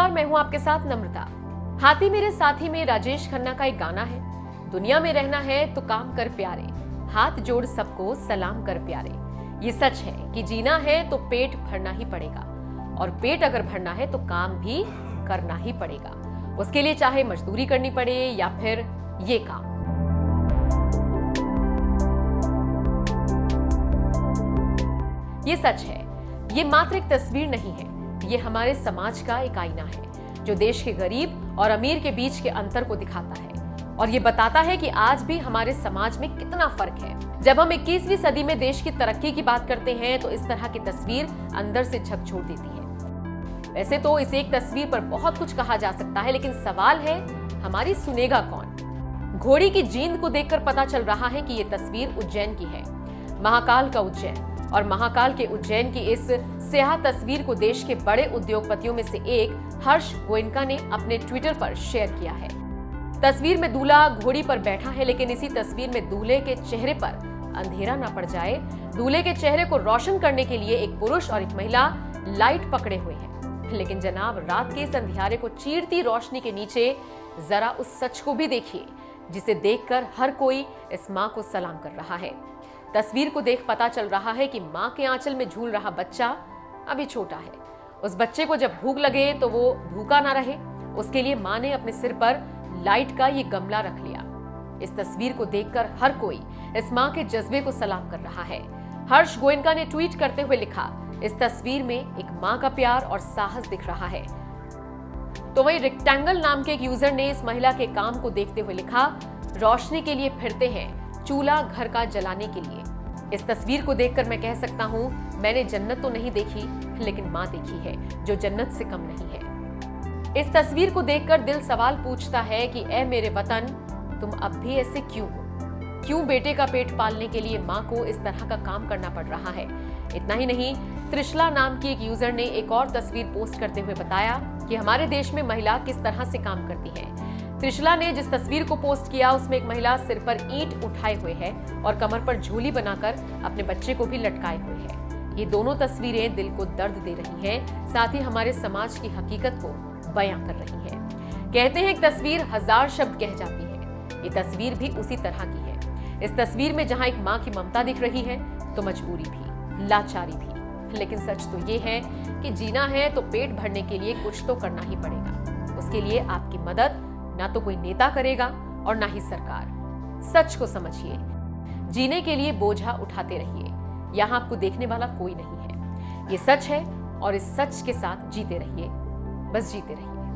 नमस्कार, मैं हूं आपके साथ नम्रता। हाथी मेरे साथी में राजेश खन्ना का एक गाना है, दुनिया में रहना है तो काम कर प्यारे, हाथ जोड़ सबको सलाम कर प्यारे। ये सच है कि जीना है तो पेट भरना ही पड़ेगा, और पेट अगर भरना है तो काम भी करना ही पड़ेगा। उसके लिए चाहे मजदूरी करनी पड़े या फिर ये काम। ये सच है, ये मात्र एक तस्वीर नहीं है, ये हमारे समाज का एक आईना है जो देश के गरीब और अमीर के बीच के अंतर को दिखाता है और ये बताता है कि आज भी हमारे समाज में कितना फर्क है। जब हम 21वीं सदी में देश की तरक्की की बात करते हैं तो इस तरह की तस्वीर अंदर से झकझोर देती है। वैसे तो इस एक तस्वीर पर बहुत कुछ कहा जा सकता है, लेकिन सवाल है हमारी सुनेगा कौन। घोड़ी की जींद को देखकर पता चल रहा है कि ये तस्वीर उज्जैन की है, महाकाल का उज्जैन। और महाकाल के उज्जैन की इस स्याह तस्वीर को देश के बड़े उद्योगपतियों में से एक हर्ष गोयनका ने अपने ट्विटर पर शेयर किया है। तस्वीर में दूल्हा घोड़ी पर बैठा है, लेकिन इसी तस्वीर में दूल्हे के चेहरे पर अंधेरा ना पड़ जाए, दूल्हे के चेहरे को रोशन करने के लिए एक पुरुष और एक महिला लाइट पकड़े हुए हैं। लेकिन जनाब, रात के इस अंधियारे को चीरती रोशनी के नीचे जरा उस सच को भी देखिए जिसे देखकर हर कोई इस मां को सलाम कर रहा है। तस्वीर को देख पता चल रहा है कि मां के आंचल में झूल रहा बच्चा अभी छोटा है। उस बच्चे को जब भूख लगे तो वो भूखा ना रहे, उसके लिए मां ने अपने सिर पर लाइट का ये गमला रख लिया। इस तस्वीर को देखकर हर कोई इस मां के जज्बे को सलाम कर रहा है। हर्ष गोयनका ने ट्वीट करते हुए लिखा, इस तस्वीर में एक मां का प्यार और साहस दिख रहा है। तो वहीं रेक्टेंगल नाम के एक यूजर ने इस महिला के काम को देखते हुए लिखा, रोशनी के लिए फिरते हैं, चूल्हा घर का जलाने के लिए। इस तस्वीर को देखकर मैं कह सकता हूं, मैंने जन्नत तो नहीं देखी, लेकिन मां देखी है जो जन्नत से कम नहीं है। इस तस्वीर को देखकर दिल सवाल पूछता है कि ऐ मेरे वतन, तुम अब भी ऐसे क्यों हो? क्यों बेटे का पेट पालने के लिए मां को इस तरह का काम करना पड़ रहा है? इतना ही नहीं, त्रिशला नाम की एक यूजर ने एक और तस्वीर पोस्ट करते हुए बताया कि हमारे देश में महिला किस तरह से काम करती है। त्रिशला ने जिस तस्वीर को पोस्ट किया उसमें एक महिला सिर पर ईंट उठाए हुए है और कमर पर झोली बनाकर अपने बच्चे को भी लटकाए हुए है। ये दोनों तस्वीरें दिल को दर्द दे रही हैं, साथ ही हमारे समाज की हकीकत को बयां कर रही है। कहते हैं एक तस्वीर 1000 शब्द कह जाती है, ये तस्वीर भी उसी तरह की है। इस तस्वीर में जहां एक मां की ममता दिख रही है तो मजबूरी भी, लाचारी भी। लेकिन सच तो ये है कि जीना है तो पेट भरने के लिए कुछ तो करना ही पड़ेगा। उसके लिए आपकी मदद ना तो कोई नेता करेगा और ना ही सरकार। सच को समझिए, जीने के लिए बोझा उठाते रहिए, यहाँ आपको देखने वाला कोई नहीं है। ये सच है और इस सच के साथ जीते रहिए, बस जीते रहिए।